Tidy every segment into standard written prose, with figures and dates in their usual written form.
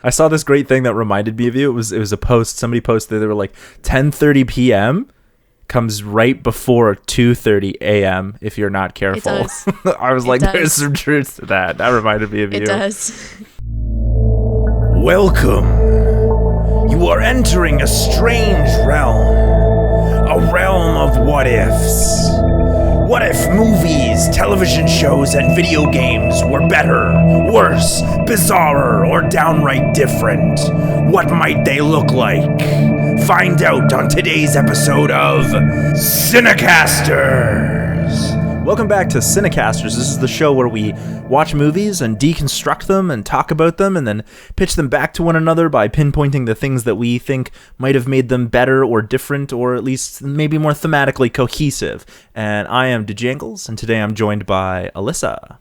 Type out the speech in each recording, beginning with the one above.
I saw this great thing that reminded me of you. It was a post. Somebody posted, they were like 10:30 p.m. comes right before 2:30 a.m. if you're not careful. It does. I was like, there's some truth to that. That reminded me of you. It does. Welcome. You are entering a strange realm. A realm of what ifs. What if movies, television shows, and video games were better, worse, bizarrer, or downright different? What might they look like? Find out on today's episode of CineCasters. Welcome back to CineCasters. This is the show where we watch movies and deconstruct them and talk about them and then pitch them back to one another by pinpointing the things that we think might have made them better or different or at least maybe more thematically cohesive. And I am Janglez, and today I'm joined by Alyssa.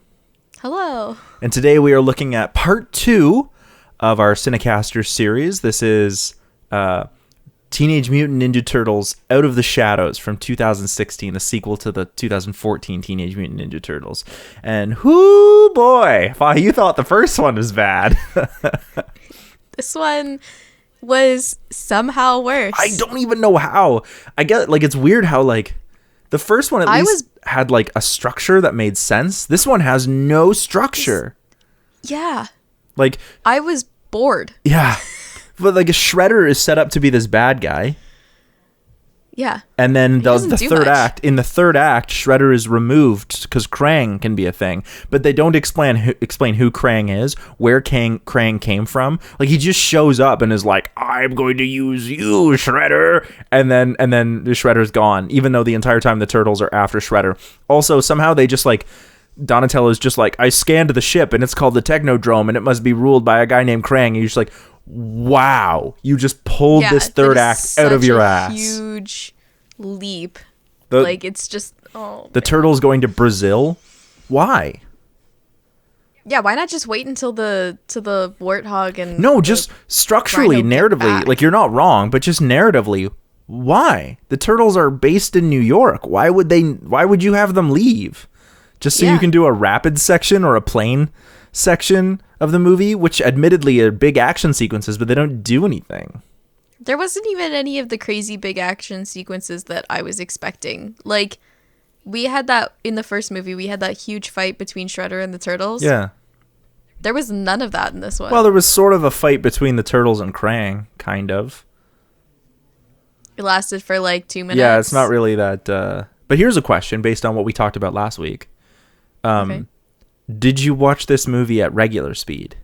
Hello. And today we are looking at part 2 of our CineCasters series. This is Teenage Mutant Ninja Turtles Out of the Shadows from 2016, the sequel to the 2014 Teenage Mutant Ninja Turtles. And whoo boy, you thought the first one was bad. This one was somehow worse. I don't even know how. I get it's weird how the first one at least had a structure that made sense. This one has no structure. Yeah. I was bored. Yeah. But Shredder is set up to be this bad guy. Yeah. And then the third much. act, in the third act, Shredder is removed because Krang can be a thing. But they don't explain who Krang is, where Krang came from. He just shows up and is like, I'm going to use you, Shredder. And then the Shredder's gone, even though the entire time the Turtles are after Shredder. Also, somehow they just Donatello's just I scanned the ship and it's called the Technodrome and it must be ruled by a guy named Krang. And you're just like, wow, you just pulled this third act out of your ass. Huge leap. It's just the Turtles going to Brazil. Why? Yeah, why not just wait until the warthog and just structurally, narratively. You're not wrong, but just narratively, why? The Turtles are based in New York. Why would you have them leave? Just so you can do a rapid section or a plane section of the movie, which admittedly are big action sequences, but they don't do anything. There wasn't even any of the crazy big action sequences that I was expecting. We had that in the first movie. We had that huge fight between Shredder and the Turtles. Yeah. There was none of that in this one. Well, there was sort of a fight between the Turtles and Krang, kind of. It lasted for 2 minutes. Yeah, it's not really that... But here's a question based on what we talked about last week. Okay. Did you watch this movie at regular speed?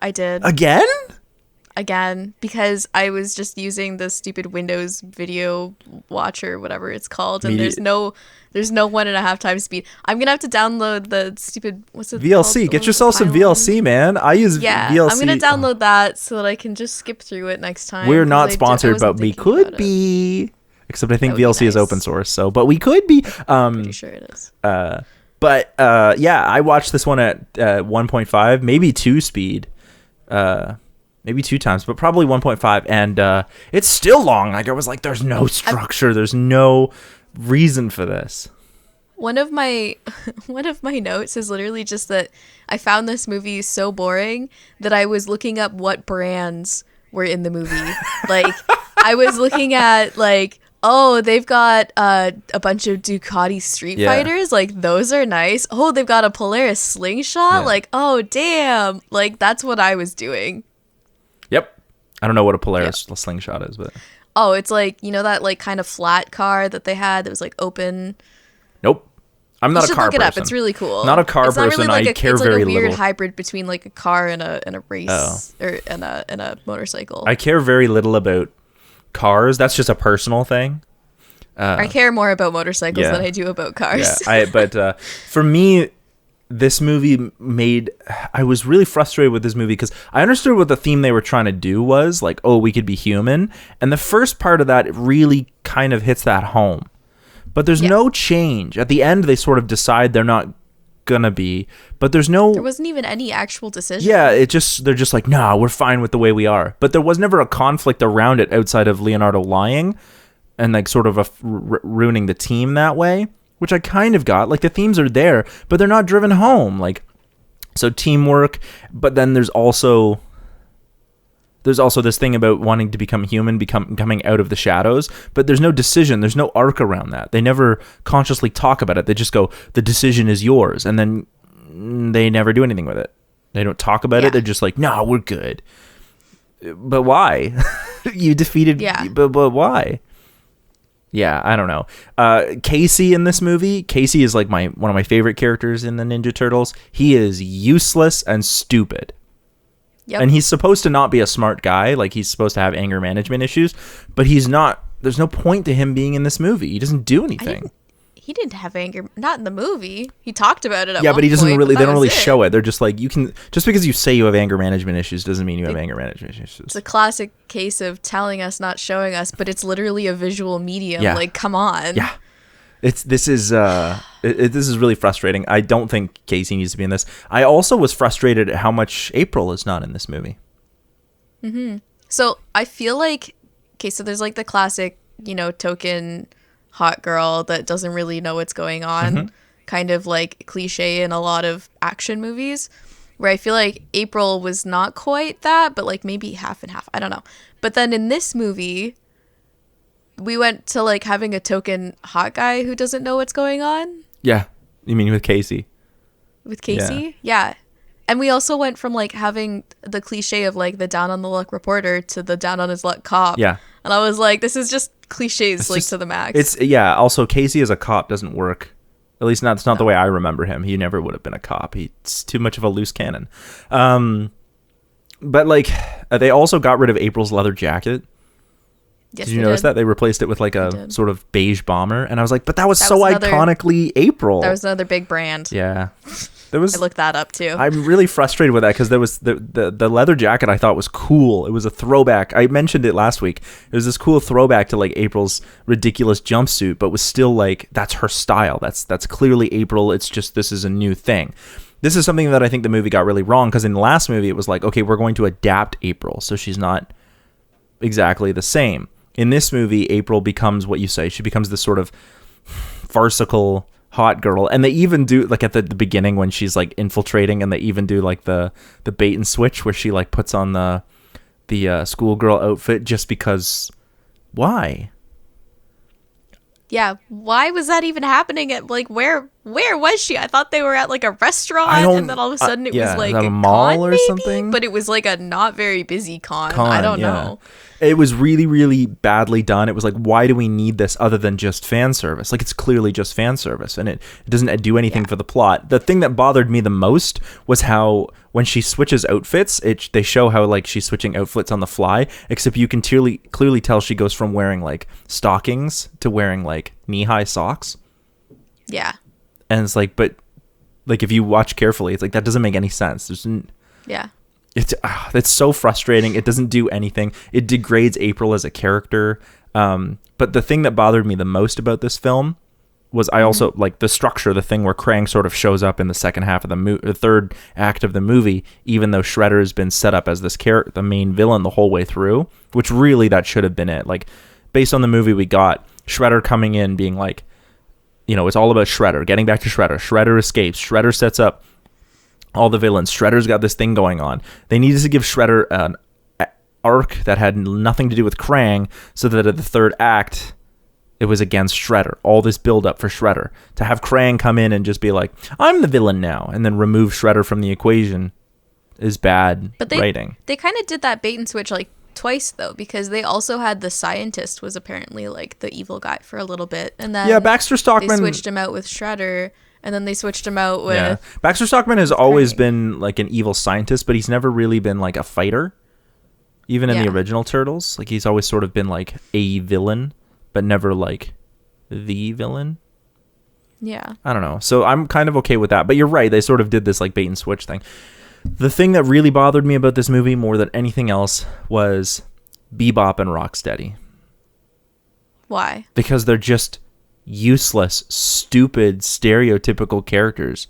I did. Again, because I was just using the stupid Windows video watcher, whatever it's called, and there's no 1.5 times speed. I'm gonna have to download the stupid VLC. Get yourself some VLC, man. I use VLC. I'm gonna download that so that I can just skip through it next time. We're not sponsored, but we could be. Except I think VLC is open source, but we could be. I'm pretty sure it is. But I watched this one at 1.5, maybe 2 speed, maybe 2 times, but probably 1.5, and it's still long. I was like, there's no structure, there's no reason for this. One of my notes is literally just that I found this movie so boring that I was looking up what brands were in the movie. I was looking at oh, they've got a bunch of Ducati Street Fighters. Those are nice. Oh, they've got a Polaris slingshot. Yeah. Oh, damn. That's what I was doing. Yep. I don't know what a Polaris slingshot is, but... Oh, it's that kind of flat car that they had that was open. Nope. I'm not a car person. Look it up. It's really cool. Not a car person. Really I care very little. It's a weird hybrid between a car and a race or and a motorcycle. I care very little about cars. That's just a personal thing. I care more about motorcycles than I do about cars. Yeah, but for me, this movie I was really frustrated with this movie because I understood what the theme they were trying to do was we could be human, and the first part of that really kind of hits that home. But there's no change. At the end, they sort of decide they're not gonna be, but there wasn't even any actual decision. Yeah, they're just nah, we're fine with the way we are. But there was never a conflict around it outside of Leonardo lying and sort of ruining the team that way, which I kind of got. The themes are there, but they're not driven home. So teamwork, but then there's also There's also this thing about wanting to become human, coming out of the shadows, but there's no decision. There's no arc around that. They never consciously talk about it. They just go, the decision is yours. And then they never do anything with it. They don't talk about it. They're just like, no, we're good. But why? You defeated, but why? Yeah, I don't know. Casey in this movie, Casey is like one of my favorite characters in the Ninja Turtles. He is useless and stupid. Yep. And he's supposed to not be a smart guy. Like, he's supposed to have anger management issues, but he's not. There's no point to him being in this movie. He doesn't do anything. He didn't have anger. Not in the movie. He talked about it at but he doesn't point, really. They don't really show it. They're just like, just because you say you have anger management issues doesn't mean you have anger management issues. It's a classic case of telling us, not showing us, but it's literally a visual medium. Yeah. Like, come on. Yeah. This is really frustrating. I don't think Casey needs to be in this. I also was frustrated at how much April is not in this movie. Mm-hmm. So I feel like, okay, so there's like the classic, token hot girl that doesn't really know what's going on, kind of like cliche in a lot of action movies, where I feel like April was not quite that, but like maybe half and half. I don't know. But then in this movie, we went to like having a token hot guy who doesn't know what's going on. Yeah. You mean with Casey? With Casey? Yeah. And we also went from like having the cliche of like the down on the luck reporter to the down on his luck cop. Yeah. And I was like, this is just cliches to the max. Also Casey as a cop doesn't work. At least that's not the way I remember him. He never would have been a cop. He's too much of a loose cannon. But like they also got rid of April's leather jacket. Yes, did you notice that? They replaced it with like a sort of beige bomber. And I was like, but that was iconically April. That was another big brand. Yeah. I looked that up too. I'm really frustrated with that because there was the leather jacket I thought was cool. It was a throwback. I mentioned it last week. It was this cool throwback to like April's ridiculous jumpsuit, but was still like, that's her style. That's clearly April. It's just, this is a new thing. This is something that I think the movie got really wrong because in the last movie it was like, okay, we're going to adapt April. So she's not exactly the same. In this movie, April becomes what you say. She becomes this sort of farcical hot girl. And they even do, like at the beginning when she's like infiltrating, and they even do like the bait and switch where she like puts on the schoolgirl outfit just because. Why? Yeah, why was that even happening at like where was she? I thought they were at like a restaurant, and then all of a sudden it was like a mall or something. But it was like a not very busy con. I don't know. It was really, really badly done. It was like, why do we need this other than just fan service? Like, it's clearly just fan service, and it doesn't do anything for the plot. The thing that bothered me the most was how when she switches outfits, they show how like she's switching outfits on the fly, except you can clearly tell she goes from wearing like stockings to wearing like knee-high socks. Yeah. And it's like, but like if you watch carefully, it's like that doesn't make any sense. Yeah. It's so frustrating. It doesn't do anything. It degrades April as a character. But the thing that bothered me the most about this film was I also like the structure, the thing where Krang sort of shows up in the second half of the third act of the movie, even though Shredder has been set up as this the main villain the whole way through, which really that should have been it. Like based on the movie we got, Shredder coming in being like, it's all about Shredder, getting back to Shredder. Shredder escapes. Shredder sets up all the villains. Shredder's got this thing going on. They needed to give Shredder an arc that had nothing to do with Krang, so that at the third act, it was against Shredder. All this build-up for Shredder. To have Krang come in and just be like, I'm the villain now, and then remove Shredder from the equation is bad writing. They kind of did that bait and switch like twice, though, because they also had the scientist was apparently like the evil guy for a little bit. And then Baxter Stockman, they switched him out with Shredder. And then they switched him out with... Yeah. Baxter Stockman has always been like an evil scientist, but he's never really been like a fighter. Even in the original Turtles. Like he's always sort of been like a villain, but never like the villain. Yeah. I don't know. So I'm kind of okay with that. But you're right. They sort of did this like bait and switch thing. The thing that really bothered me about this movie more than anything else was Bebop and Rocksteady. Why? Because they're just... useless, stupid, stereotypical characters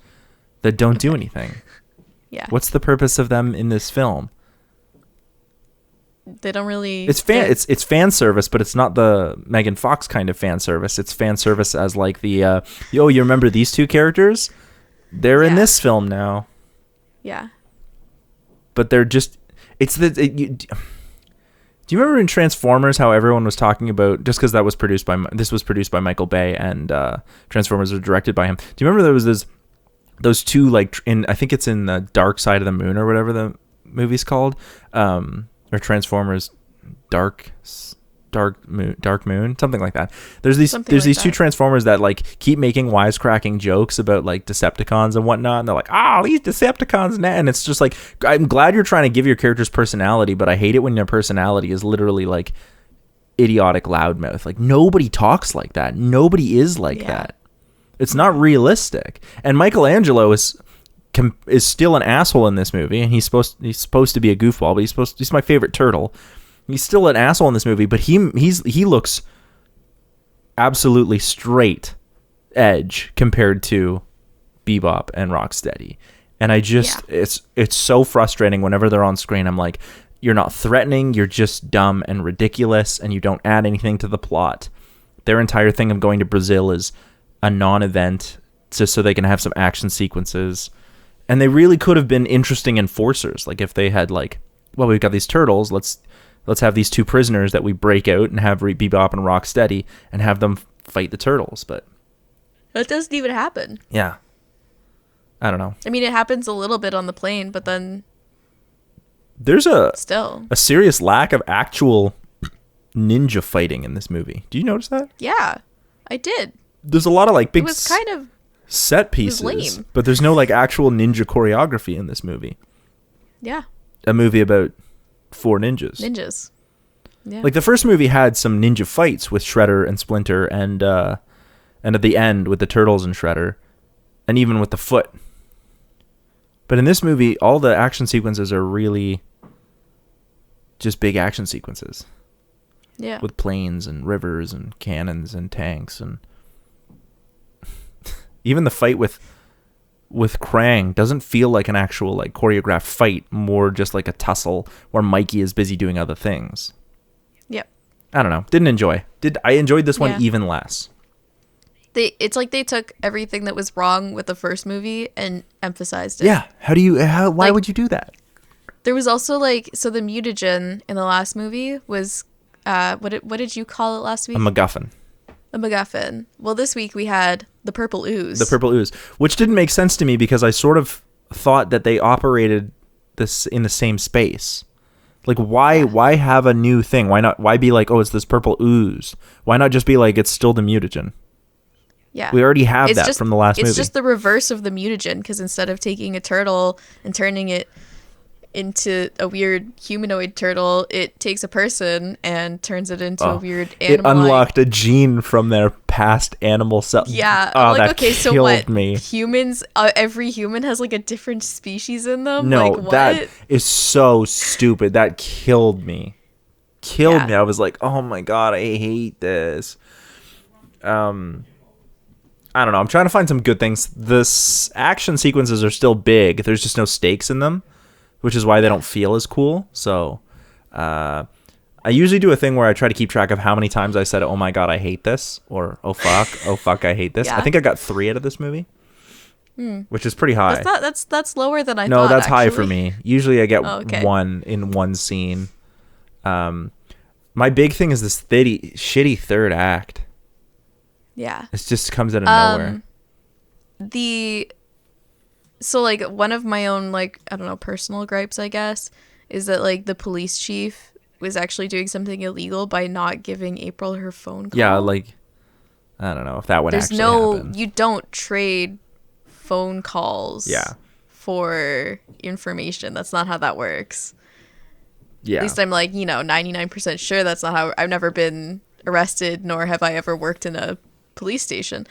that don't do anything. Yeah. What's the purpose of them in this film? They don't really... It's fan service, but it's not the Megan Fox kind of fan service. It's fan service as like the, you remember these two characters? They're in this film now. Yeah. But they're just... Do you remember in Transformers how everyone was talking about, just because this was produced by Michael Bay and Transformers was directed by him? Do you remember there was those two, like, I think it's in the Dark Side of the Moon or whatever the movie's called, or Transformers Dark Moon, something like that. There's these two Transformers that like keep making wisecracking jokes about like Decepticons and whatnot, and they're like, "Oh, these Decepticons," and it's just like, I'm glad you're trying to give your characters personality, but I hate it when their personality is literally like idiotic loudmouth. Like, nobody talks like that. Nobody is like that. It's not realistic. And Michelangelo is still an asshole in this movie, and he's supposed to be a goofball, but he's my favorite turtle. He's still an asshole in this movie, but he looks absolutely straight edge compared to Bebop and Rocksteady. And I just, it's so frustrating whenever they're on screen. I'm like, you're not threatening, you're just dumb and ridiculous, and you don't add anything to the plot. Their entire thing of going to Brazil is a non-event just so they can have some action sequences. And they really could have been interesting enforcers. Like, if they had like, well, we've got these turtles, let's have these two prisoners that we break out and have Bebop and Rocksteady and have them fight the turtles. But that doesn't even happen. Yeah. I don't know. I mean, it happens a little bit on the plane, but then there's a serious lack of actual ninja fighting in this movie. Do you notice that? Yeah, I did. There's a lot of like big it was kind of set pieces, but there's no like actual ninja choreography in this movie. Yeah. A movie about 4 ninjas. Yeah. Like, the first movie had some ninja fights with Shredder and Splinter, and at the end with the Turtles and Shredder, and even with the Foot. But in this movie, all the action sequences are really just big action sequences. Yeah. With planes and rivers and cannons and tanks, and even the fight with Krang doesn't feel like an actual like choreographed fight, more just like a tussle where Mikey is busy doing other things. Yep. I don't know. I enjoyed this one even less. It's like they took everything that was wrong with the first movie and emphasized it. Yeah. Why would you do that? There was also like, so the mutagen in the last movie was what did you call it last week? A MacGuffin. A MacGuffin. Well, this week we had the purple ooze. The purple ooze, which didn't make sense to me because I sort of thought that they operated this in the same space. Like, why have a new thing? Why be like, oh, it's this purple ooze? Why not just be like, it's still the mutagen? Yeah. We already have that from the last movie. It's just the reverse of the mutagen, because instead of taking a turtle and turning it into a weird humanoid turtle, it takes a person and turns it into a weird animal. It unlocked a gene from their past animal cell. Yeah. Oh, like, that okay, so killed what? Me. Humans, every human has like a different species in them? No, like, what? That is so stupid. That killed me. Me. I was like, oh my God, I hate this. I don't know. I'm trying to find some good things. The action sequences are still big. There's just no stakes in them, which is why they don't feel as cool. So I usually do a thing where I try to keep track of how many times I said, oh my God, I hate this, or oh fuck, I hate this. Yeah. I think I got 3 out of this movie, which is pretty high. That's lower than I thought. No, that's actually. high for me. Usually I get 1 in one scene. My big thing is this shitty third act. Yeah. It just comes out of nowhere. So, like, one of my own, like, I don't know, personal gripes, I guess, is that, like, the police chief was actually doing something illegal by not giving April her phone call. Yeah, like, I don't know if that would actually happen. You don't trade phone calls for information. That's not how that works. Yeah. At least I'm, like, 99% sure that's not how... I've never been arrested, nor have I ever worked in a police station.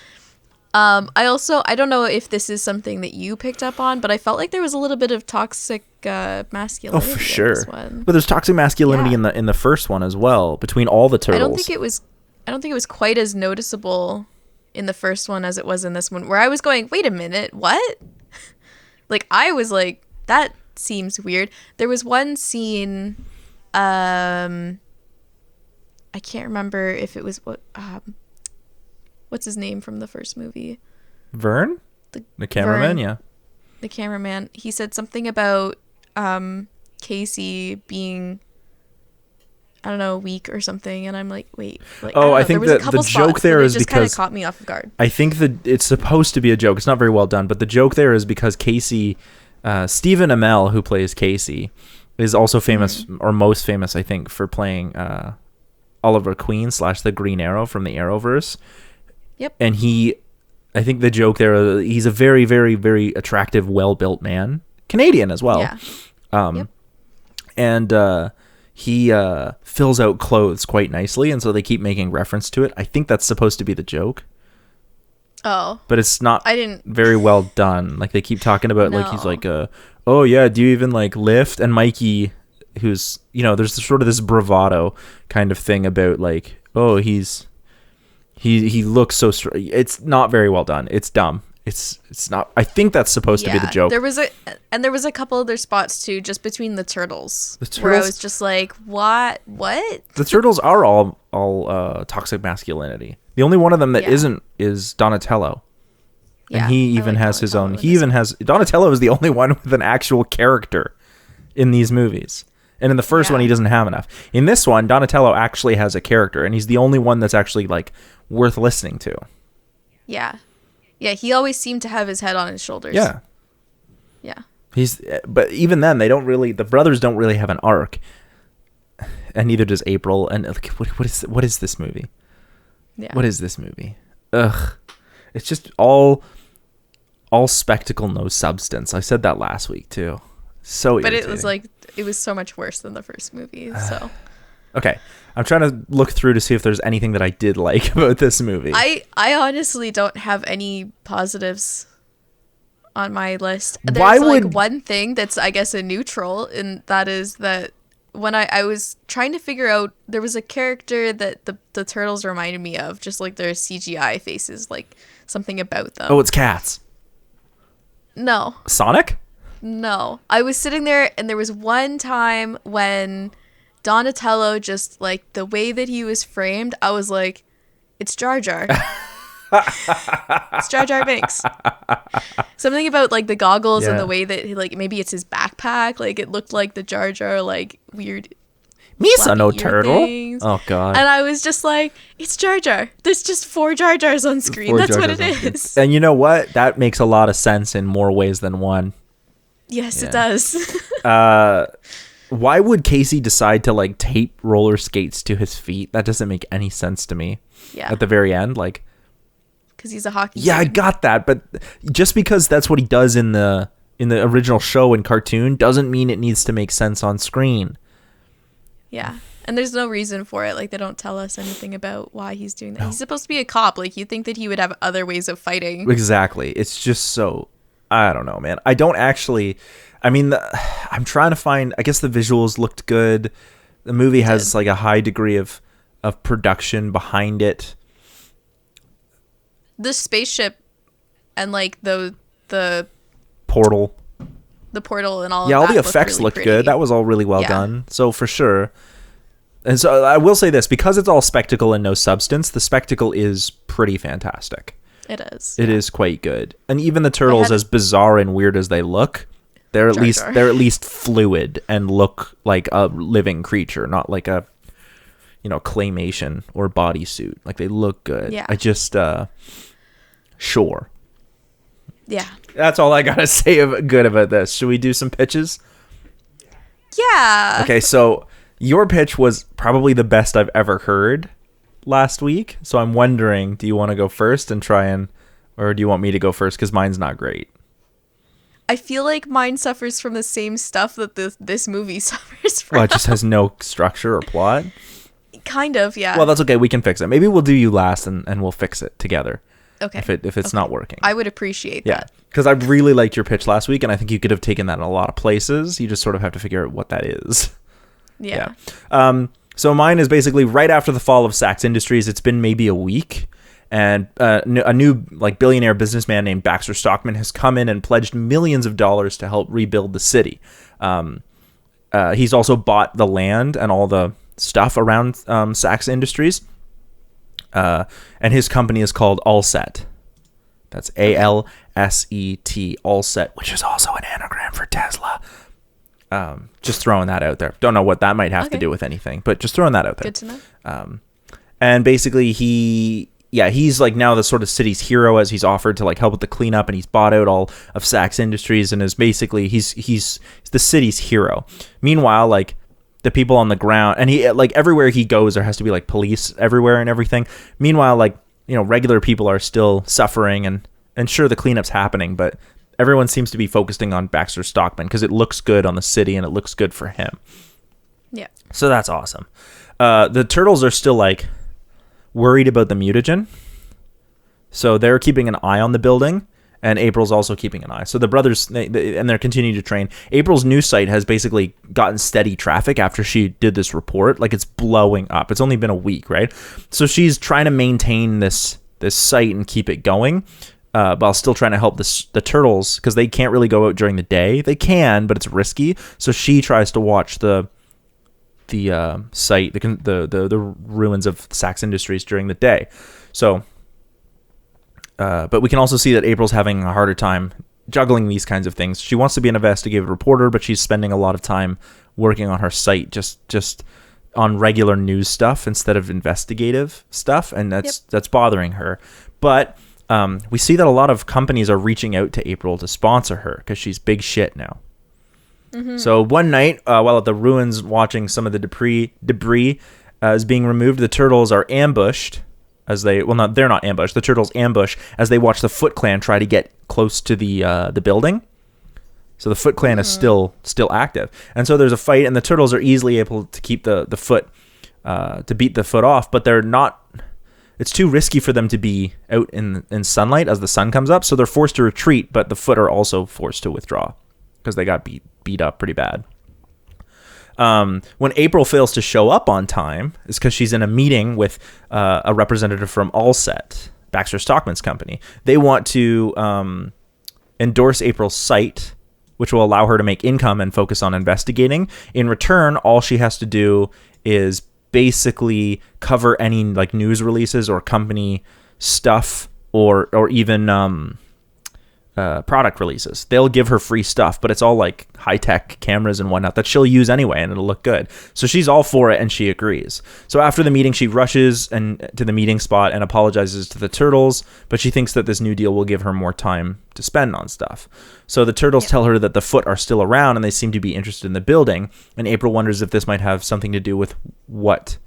I don't know if this is something that you picked up on, but I felt like there was a little bit of toxic masculinity. Oh, for sure. In this one. But there's toxic masculinity in the first one as well, between all the turtles. I don't think it was quite as noticeable in the first one as it was in this one, where I was going, wait a minute, what? Like, I was like, that seems weird. There was one scene, I can't remember if it was what's his name from the first movie? Vern? The cameraman, yeah. The cameraman. He said something about Casey being I don't know, a week or something, and I'm like, wait, like, Oh, I don't know, think there was a that the couple joke spots there that is just kind of because caught me off guard. I think that it's supposed to be a joke. It's not very well done, but the joke there is because Casey, Stephen Amell, who plays Casey, is also famous or most famous, I think, for playing Oliver Queen / the Green Arrow from the Arrowverse. Yep. And I think the joke there, he's a very, very, very attractive, well-built man, Canadian as well. Yeah. Yep. And he fills out clothes quite nicely, and so they keep making reference to it. I think that's supposed to be the joke. Oh. But it's not I didn't very well done. Like, they keep talking about, like, he's No. like, oh, yeah, do you even, like, lift? And Mikey, who's, you know, there's sort of this bravado kind of thing about, like, oh, he looks so strong. It's not very well done. It's dumb. It's not. I think that's supposed to be the joke. There was a couple other spots too, just between the turtles. The where I turtles- was just like, what? The turtles are all toxic masculinity. The only one of them that Yeah. isn't is Donatello. Yeah, And he I even like has his own. Donatello He in even has Donatello is the only one with an actual character in these movies. And in the first one, he doesn't have enough. In this one, Donatello actually has a character, and he's the only one that's actually like worth listening to. Yeah. Yeah, he always seemed to have his head on his shoulders. Yeah. Yeah. But even then, the brothers don't really have an arc, and neither does April. And like, what is this movie? Yeah. What is this movie? Ugh, it's just all spectacle, no substance. I said that last week too. So But irritating. it was like, it was so much worse than the first movie. So Okay, I'm trying to look through to see if there's anything that I did like about this movie. I honestly don't have any positives on my list. There's Why like would- one thing that's, I guess, a neutral, and that is that when I was trying to figure out, there was a character that the turtles reminded me of, just like their CGI faces, like something about them. Oh, it's cats. No, Sonic? no. I was sitting there, and there was one time when Donatello, just like the way that he was framed, I was like, it's Jar Jar. It's Jar Jar Binks. Something about like the goggles and Yeah. the way that he, like, maybe it's his backpack, like it looked like the Jar Jar like weird Misa no flappy ear turtle. things. Oh god. And I was just like, it's Jar Jar. There's just 4 Jar Jars on screen. 4 That's Jar what Jars on it screen. is. And you know what? That makes a lot of sense in more ways than one. Yes, Yeah. it does. Why would Casey decide to like tape roller skates to his feet? That doesn't make any sense to me. Yeah. At the very end, like, Because he's a hockey yeah, I dude. got that, but just because that's what he does in the original show and cartoon doesn't mean it needs to make sense on screen. Yeah. And there's no reason for it. Like, they don't tell us anything about why he's doing that. He's supposed to be a cop. Like, you'd think that he would have other ways of fighting. Exactly. It's just so, I don't know, man. I don't actually, I mean, I'm trying to find, I guess the visuals looked good. The movie has like a high degree of production behind it. The spaceship and, like, the Portal. portal and all Yeah, of all that the effects really looked pretty. good. That was all really well Yeah. done. So for sure. And so I will say this, because it's all spectacle and no substance, the spectacle is pretty fantastic. It is. It is quite good. And even the turtles, had- as bizarre and weird as they look, they're at Jar least Jar. they're at least fluid and look like a living creature, not like a claymation or bodysuit. Like, they look good. Yeah. I just sure. Yeah. That's all I gotta say good about this. Should we do some pitches? Yeah. Okay, so your pitch was probably the best I've ever heard last week. So I'm wondering, do you want to go first and or do you want me to go first? Because mine's not great. I feel like mine suffers from the same stuff that this movie suffers from. Well, it just has no structure or plot. Kind of, yeah. Well, that's okay. We can fix it. Maybe we'll do you last and we'll fix it together okay. if it's not working. I would appreciate Yeah, that. because I really liked your pitch last week, and I think you could have taken that in a lot of places. You just sort of have to figure out what that is. Yeah. So mine is basically right after the fall of Saks Industries. It's been maybe a week, and a new like billionaire businessman named Baxter Stockman has come in and pledged millions of dollars to help rebuild the city. He's also bought the land and all the stuff around Saks Industries, and his company is called Allset. That's ALSET, Allset, which is also an anagram for Tesla. Just throwing that out there. Don't know what that might have to do with anything, but just throwing that out there. Good to know. And basically he's like now the sort of city's hero, as he's offered to like help with the cleanup, and he's bought out all of Sachs Industries and is basically he's the city's hero. Meanwhile, like the people on the ground, and he like everywhere he goes there has to be like police everywhere and everything. Meanwhile, like, you know, regular people are still suffering, and sure, the cleanup's happening, but everyone seems to be focusing on Baxter Stockman because it looks good on the city and it looks good for him. Yeah. So that's awesome. The Turtles are still like worried about the mutagen, so they're keeping an eye on the building, and April's also keeping an eye. So the brothers, and they're continuing to train. April's new site has basically gotten steady traffic after she did this report. Like, it's blowing up. It's only been a week, right? So she's trying to maintain this site and keep it going, while still trying to help the Turtles, because they can't really go out during the day. They can, but it's risky. So she tries to watch the site, the ruins of Sachs Industries during the day. So, but we can also see that April's having a harder time juggling these kinds of things. She wants to be an investigative reporter, but she's spending a lot of time working on her site, just on regular news stuff instead of investigative stuff, and that's bothering her. But we see that a lot of companies are reaching out to April to sponsor her because she's big shit now. Mm-hmm. So one night, while at the ruins watching some of the debris is being removed, the Turtles are ambushed they're not ambushed. The Turtles ambush as they watch the Foot Clan try to get close to the building. So the Foot Clan is still active. And so there's a fight, and the Turtles are easily able to keep the Foot, to beat the Foot off, but they're not, it's too risky for them to be out in sunlight as the sun comes up. So they're forced to retreat, but the Foot are also forced to withdraw because they got beat up pretty bad. When April fails to show up on time, it's because she's in a meeting with a representative from Allset, Baxter Stockman's company. They want to endorse April's site, which will allow her to make income and focus on investigating. In return, all she has to do is basically cover any like news releases or company stuff or even product releases. They'll give her free stuff, but it's all like high-tech cameras and whatnot that she'll use anyway, and it'll look good. So she's all for it, and she agrees. So after the meeting, she rushes to the meeting spot and apologizes to the Turtles, but she thinks that this new deal will give her more time to spend on stuff. So the Turtles tell her that the Foot are still around, and they seem to be interested in the building, and April wonders if this might have something to do with what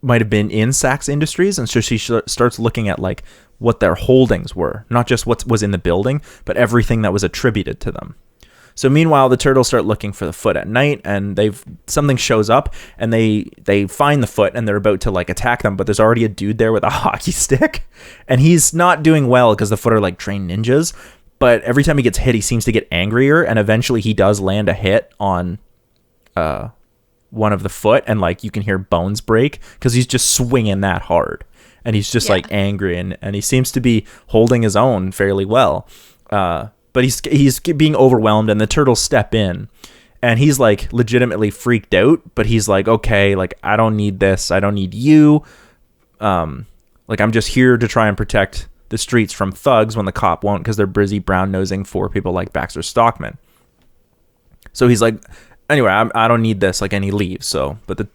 might have been in Sachs Industries, and so she starts looking at like what their holdings were, not just what was in the building, but everything that was attributed to them. So meanwhile, the Turtles start looking for the Foot at night, and something shows up, and they find the Foot, and they're about to like attack them, but there's already a dude there with a hockey stick, and he's not doing well because the Foot are like trained ninjas. But every time he gets hit, he seems to get angrier, and eventually he does land a hit on one of the Foot, and like you can hear bones break because he's just swinging that hard, and he's just like angry, and he seems to be holding his own fairly well, but he's being overwhelmed, and the Turtles step in, and he's like legitimately freaked out, but he's like, okay, like I don't need this, I don't need you, like I'm just here to try and protect the streets from thugs when the cop won't, because they're busy brown nosing for people like Baxter Stockman. So he's like, anyway, I don't need this, like, and he leaves. So, but the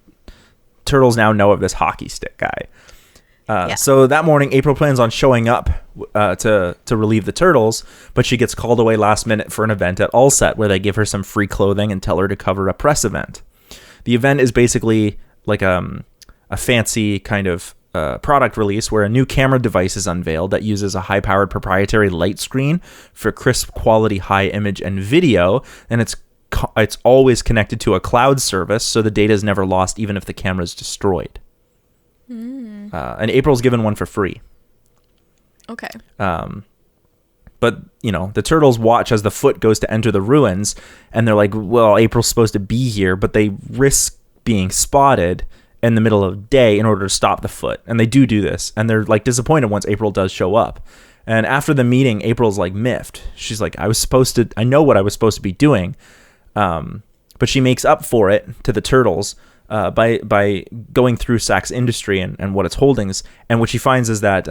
Turtles now know of this hockey stick guy. So that morning, April plans on showing up to relieve the Turtles, but she gets called away last minute for an event at Allset where they give her some free clothing and tell her to cover a press event. The event is basically like a fancy kind of product release where a new camera device is unveiled that uses a high-powered proprietary light screen for crisp quality high image and video, and it's always connected to a cloud service, so the data is never lost even if the camera is destroyed. And April's given one for free. Okay. But, you know, the Turtles watch as the Foot goes to enter the ruins, and they're like, well, April's supposed to be here, but they risk being spotted in the middle of the day in order to stop the Foot. And they do this, and they're like disappointed once April does show up. And after the meeting, April's like miffed. She's like, I know what I was supposed to be doing. But she makes up for it to the Turtles by going through Sachs Industry and what its holdings. And what she finds is that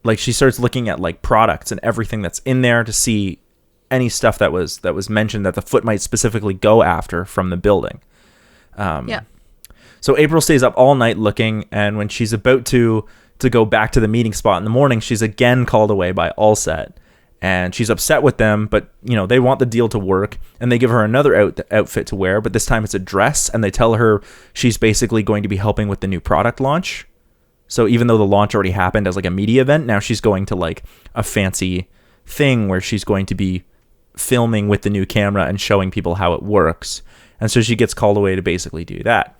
like she starts looking at like products and everything that's in there to see any stuff that was mentioned that the foot might specifically go after from the building. So April stays up all night looking, and when she's about to go back to the meeting spot in the morning, she's again called away by Allset, and she's upset with them, but they want the deal to work, and they give her another outfit to wear, but this time it's a dress, and they tell her she's basically going to be helping with the new product launch. So even though the launch already happened as like a media event, now she's going to like a fancy thing where she's going to be filming with the new camera and showing people how it works. And so she gets called away to basically do that.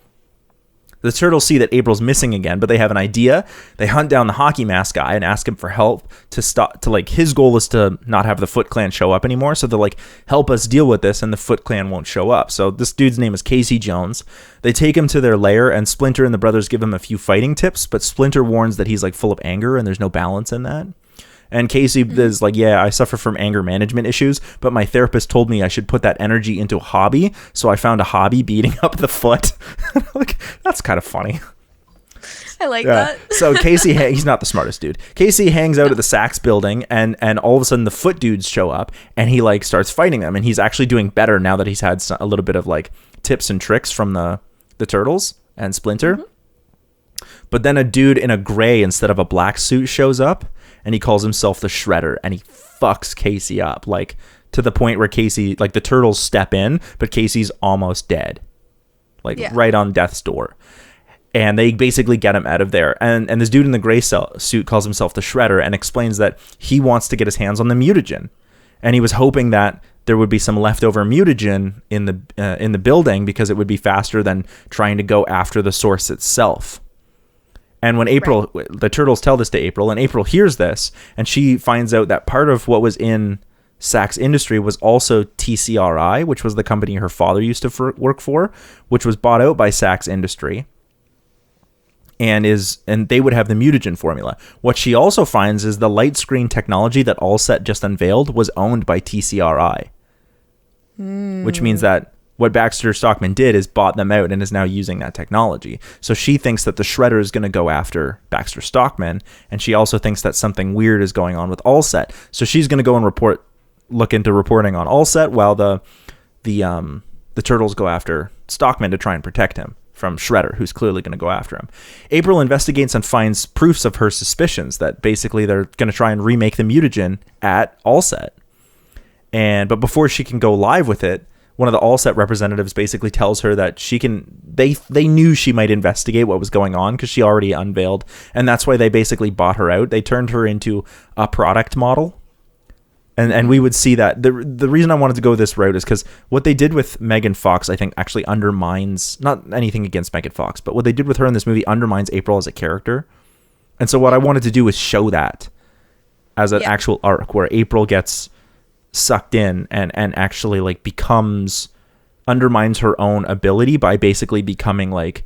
The Turtles see that April's missing again, but they have an idea. They hunt down the hockey mask guy and ask him for help his goal is to not have the Foot Clan show up anymore. So they're like, help us deal with this, and the Foot Clan won't show up. So this dude's name is Casey Jones. They take him to their lair, and Splinter and the brothers give him a few fighting tips, but Splinter warns that he's like full of anger and there's no balance in that. And Casey is like, yeah, I suffer from anger management issues, but my therapist told me I should put that energy into a hobby. So I found a hobby beating up the foot. Like, that's kind of funny. I like that. So Casey, he's not the smartest dude. Casey hangs out at the Saks building, and all of a sudden the foot dudes show up, and he like starts fighting them. And he's actually doing better now that he's had a little bit of like tips and tricks from the Turtles and Splinter. Mm-hmm. But then a dude in a gray instead of a black suit shows up, and he calls himself the Shredder, and he fucks Casey up, like to the point where Casey, like the Turtles step in, but Casey's almost dead, like right on death's door. And they basically get him out of there. And this dude in the gray suit calls himself the Shredder and explains that he wants to get his hands on the mutagen. And he was hoping that there would be some leftover mutagen in the building because it would be faster than trying to go after the source itself. And when the Turtles tell this to April, and April hears this, and she finds out that part of what was in Saks Industry was also TCRI, which was the company her father used to work for, which was bought out by Saks Industry, and they would have the mutagen formula. What she also finds is the light screen technology that Allset just unveiled was owned by TCRI, which means that what Baxter Stockman did is bought them out and is now using that technology. So she thinks that the Shredder is going to go after Baxter Stockman, and she also thinks that something weird is going on with Allset. So she's going to go and look into reporting on Allset while the Turtles go after Stockman to try and protect him from Shredder, who's clearly going to go after him. April investigates and finds proofs of her suspicions that basically they're going to try and remake the mutagen at Allset. But before she can go live with it, one of the Allset representatives basically tells her that they knew she might investigate what was going on because she already unveiled, and that's why they basically bought her out. They turned her into a product model. And we would see that. The reason I wanted to go this route is because what they did with Megan Fox, I think, actually undermines, not anything against Megan Fox, but what they did with her in this movie undermines April as a character. And so what I wanted to do was show that as an actual arc where April gets sucked in and actually like undermines her own ability by basically becoming like,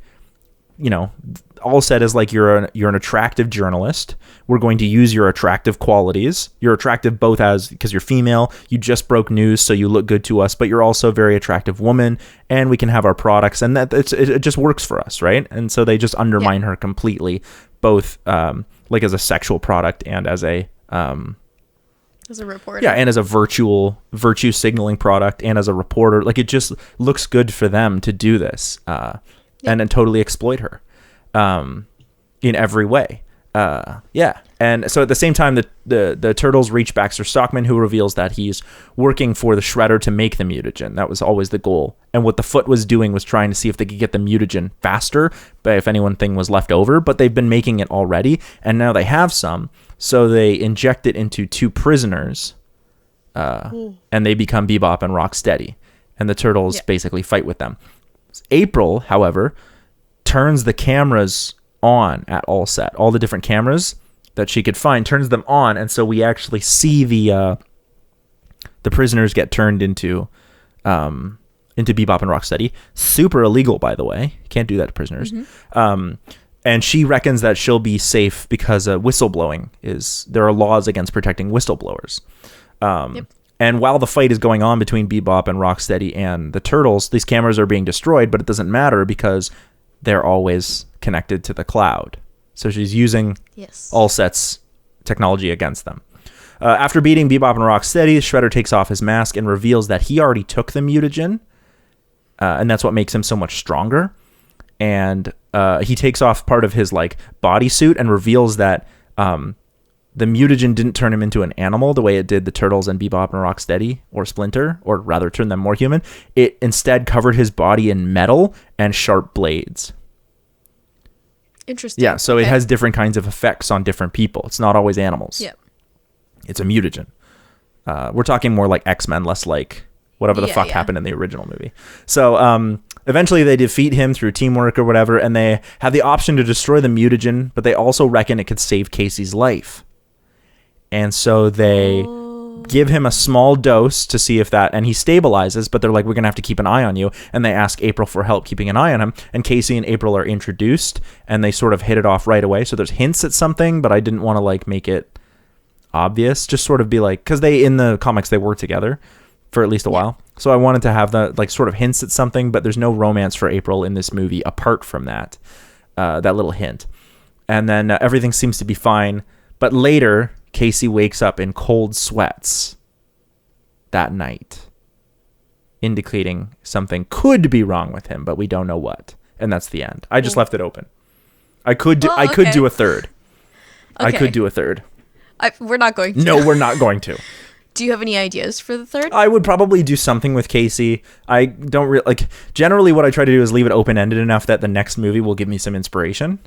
Allset is like, you're an attractive journalist. We're going to use your attractive qualities. You're attractive both because you're female, you just broke news, so you look good to us, but you're also a very attractive woman, and we can have our products, and that it just works for us, right? And so they just undermine her completely, both like as a sexual product and as a reporter. Yeah, and as a virtue signaling product, and as a reporter. Like, it just looks good for them to do this and then totally exploit her in every way. And so at the same time, the Turtles reach Baxter Stockman, who reveals that he's working for the Shredder to make the mutagen. That was always the goal. And what the Foot was doing was trying to see if they could get the mutagen faster, but if anything was left over. But they've been making it already, and now they have some. So they inject it into two prisoners, and they become Bebop and Rocksteady. And the Turtles basically fight with them. April, however, turns the cameras on at Allset. All the different cameras that she could find, turns them on, and so we actually see the prisoners get turned into Bebop and Rocksteady. Super illegal, by the way. You can't do that to prisoners. Mm-hmm. And she reckons that she'll be safe because whistleblowing there are laws against protecting whistleblowers. And while the fight is going on between Bebop and Rocksteady and the Turtles, these cameras are being destroyed, but it doesn't matter because they're always connected to the cloud. So she's using Allset's technology against them. After beating Bebop and Rocksteady, Shredder takes off his mask and reveals that he already took the mutagen, and that's what makes him so much stronger. And he takes off part of his like bodysuit and reveals that the mutagen didn't turn him into an animal the way it did the Turtles and Bebop and Rocksteady or Splinter, or rather turn them more human. It instead covered his body in metal and sharp blades. Interesting. Yeah, so it has different kinds of effects on different people. It's not always animals. Yep. It's a mutagen. We're talking more like X-Men, less like whatever the fuck happened in the original movie. So eventually they defeat him through teamwork or whatever, and they have the option to destroy the mutagen, but they also reckon it could save Casey's life. And so they give him a small dose to see if that, and he stabilizes, but they're like, we're going to have to keep an eye on you. And they ask April for help keeping an eye on him. And Casey and April are introduced, and they sort of hit it off right away. So there's hints at something, but I didn't want to like make it obvious, just sort of be like, because they, in the comics, they were together for at least a while. So I wanted to have the like sort of hints at something, but there's no romance for April in this movie apart from that little hint. And then everything seems to be fine. But later, Casey wakes up in cold sweats that night, indicating something could be wrong with him, but we don't know what. And that's the end. I just left it open. I could do a third. I could do a third. We're not going to. No, we're not going to. Do you have any ideas for the third? I would probably do something with Casey. I don't really like. Generally, what I try to do is leave it open-ended enough that the next movie will give me some inspiration.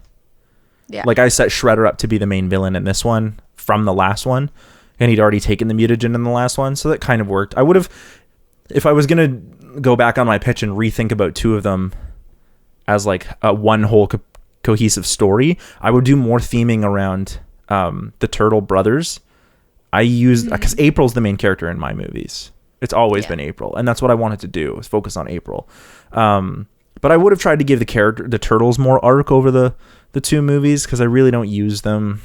Yeah. Like I set Shredder up to be the main villain in this one from the last one, and he'd already taken the mutagen in the last one, so that kind of worked. I would have, if I was gonna go back on my pitch and rethink about two of them as like a one whole cohesive story, I would do more theming around the Turtle brothers. I used because April's the main character in my movies. It's always been April, and that's what I wanted to do, was focus on April. But I would have tried to give the Turtles more arc over the two movies, because I really don't use them.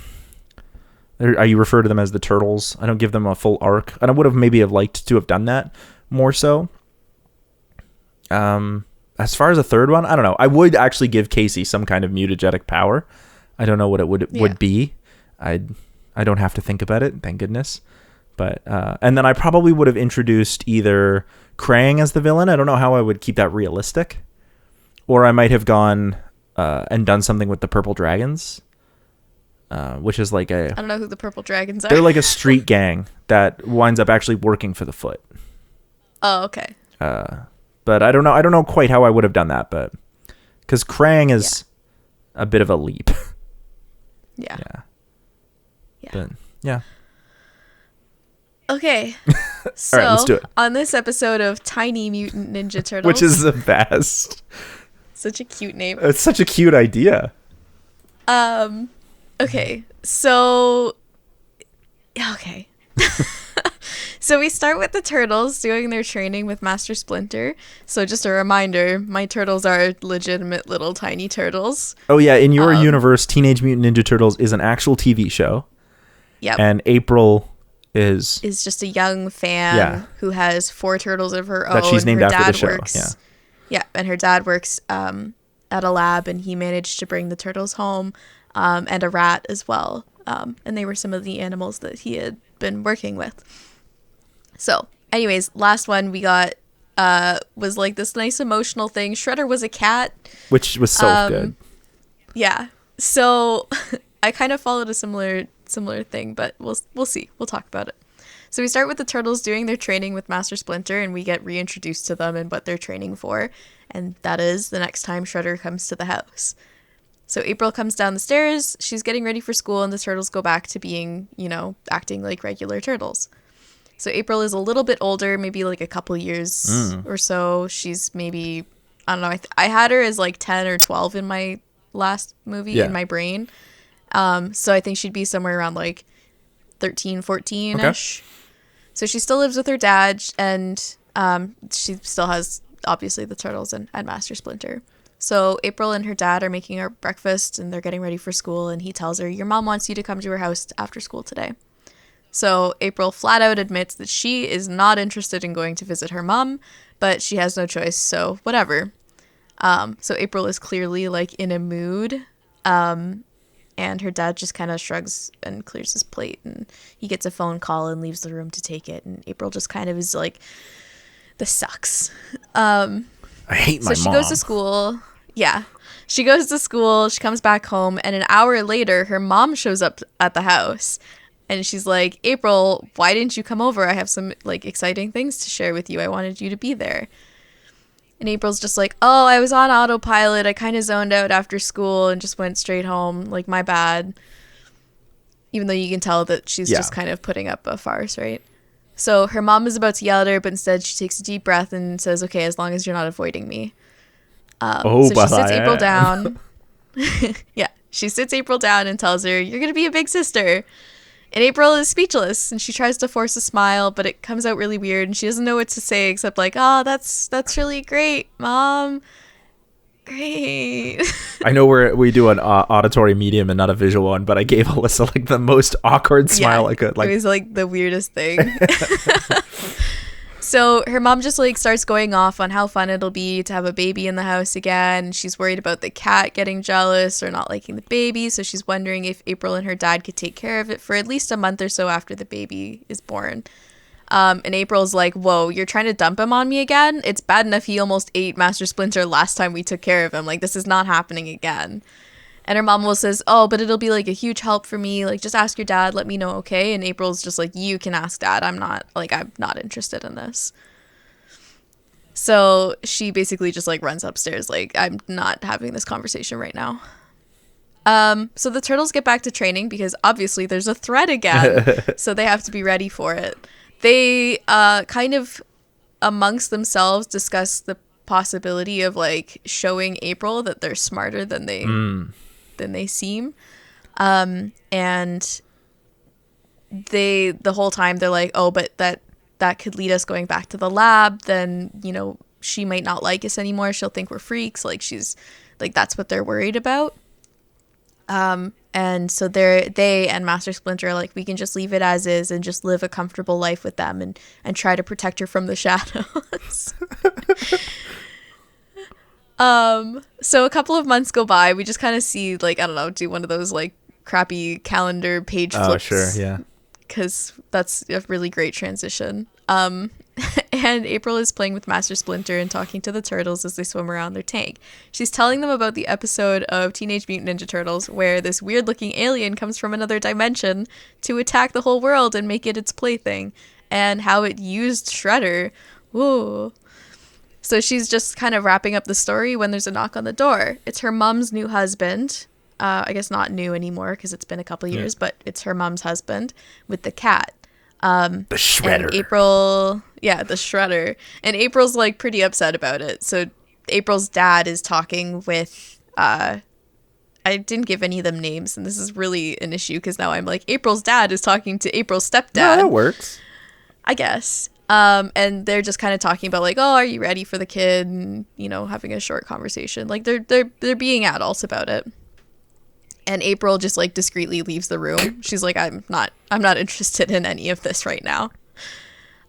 I refer to them as the Turtles. I don't give them a full arc, and I would have maybe liked to have done that more so. As far as a third one, I don't know. I would actually give Casey some kind of mutagenic power. I don't know what it would be. I don't have to think about it, thank goodness. But and then I probably would have introduced either Krang as the villain. I don't know how I would keep that realistic, or I might have gone and done something with the Purple Dragons, which is like I don't know who the Purple Dragons are. They're like a street gang that winds up actually working for the Foot. Oh, okay. But I don't know quite how I would have done that, but because Krang is a bit of a leap. Yeah. But, yeah. Okay. So, all right, let's do it. On this episode of Tiny Mutant Ninja Turtles, which is the best. Such a cute name. It's such a cute idea. Okay. So So we start with the Turtles doing their training with Master Splinter. So just a reminder, my turtles are legitimate little tiny turtles. Oh yeah, in your universe, Teenage Mutant Ninja Turtles is an actual TV show. Yep. And April is just a young fan who has 4 turtles of her own. That she's named her after dad the show. Works, and her dad works at a lab, and he managed to bring the turtles home, and a rat as well. And they were some of the animals that he had been working with. So, anyways, last one we got was like this nice emotional thing. Shredder was a cat, which was so good. Yeah. So I kind of followed a similar thing, but we'll see. We'll talk about it. So we start with the Turtles doing their training with Master Splinter, and we get reintroduced to them and what they're training for, and that is the next time Shredder comes to the house. So April comes down the stairs. She's getting ready for school, and the Turtles go back to being, acting like regular turtles. So April is a little bit older, maybe like a couple years or so. She's maybe, I don't know, I had her as like 10 or 12 in my last movie in my brain. So I think she'd be somewhere around like 13, 14-ish. Okay. So she still lives with her dad, and she still has, obviously, the Turtles and Master Splinter. So April and her dad are making her breakfast, and they're getting ready for school, and he tells her, your mom wants you to come to her house after school today. So April flat out admits that she is not interested in going to visit her mom, but she has no choice, so whatever. So April is clearly like in a mood, and and her dad just kind of shrugs and clears his plate, and he gets a phone call and leaves the room to take it, and April just kind of is like, this sucks. I hate my mom. So she goes to school. Yeah. She goes to school, she comes back home, and an hour later, her mom shows up at the house. And she's like, April, why didn't you come over? I have some, like, exciting things to share with you. I wanted you to be there. And April's just like, oh, I was on autopilot. I kind of zoned out after school and just went straight home. Like, my bad. Even though you can tell that she's just kind of putting up a farce, right? So her mom is about to yell at her, but instead she takes a deep breath and says, okay, as long as you're not avoiding me. So she sits April down. Yeah, she sits April down and tells her, you're going to be a big sister. And April is speechless, and she tries to force a smile, but it comes out really weird, and she doesn't know what to say except like, oh, that's really great, Mom. Great. I know we do an auditory medium and not a visual one, but I gave Alyssa like the most awkward smile I could. Like, it was like the weirdest thing. So her mom just like starts going off on how fun it'll be to have a baby in the house again. She's worried about the cat getting jealous or not liking the baby. So she's wondering if April and her dad could take care of it for at least a month or so after the baby is born. And April's like, whoa, you're trying to dump him on me again? It's bad enough he almost ate Master Splinter last time we took care of him. Like, this is not happening again. And her mom will says, oh, but it'll be like a huge help for me. Like, just ask your dad. Let me know, okay? And April's just like, you can ask dad. I'm not interested in this. So she basically just like runs upstairs. Like, I'm not having this conversation right now. So the turtles get back to training because obviously there's a threat again. So they have to be ready for it. They kind of amongst themselves discuss the possibility of like showing April that they're smarter than they seem. And the whole time they're like, oh, but that could lead us going back to the lab. Then, you know, she might not like us anymore. She'll think we're freaks. Like, she's like, that's what they're worried about. And so they and Master Splinter are like, we can just leave it as is and just live a comfortable life with them and try to protect her from the shadows. So a couple of months go by. We just kind of see, like, I don't know, do one of those like crappy calendar page flips. Oh, sure, yeah. Because that's a really great transition. And April is playing with Master Splinter and talking to the turtles as they swim around their tank. She's telling them about the episode of Teenage Mutant Ninja Turtles where this weird-looking alien comes from another dimension to attack the whole world and make it its plaything, and how it used Shredder. Whoa. So she's just kind of wrapping up the story when there's a knock on the door. It's her mom's new husband. I guess not new anymore because it's been a couple years, but it's her mom's husband with the cat. The Shredder. And April, the Shredder. And April's like pretty upset about it. So April's dad is talking with, I didn't give any of them names, and this is really an issue because now I'm like, April's dad is talking to April's stepdad. Yeah, that works. I guess. And they're just kind of talking about like, oh, are you ready for the kid? And, you know, having a short conversation. Like they're being adults about it. And April just like discreetly leaves the room. She's like, I'm not interested in any of this right now.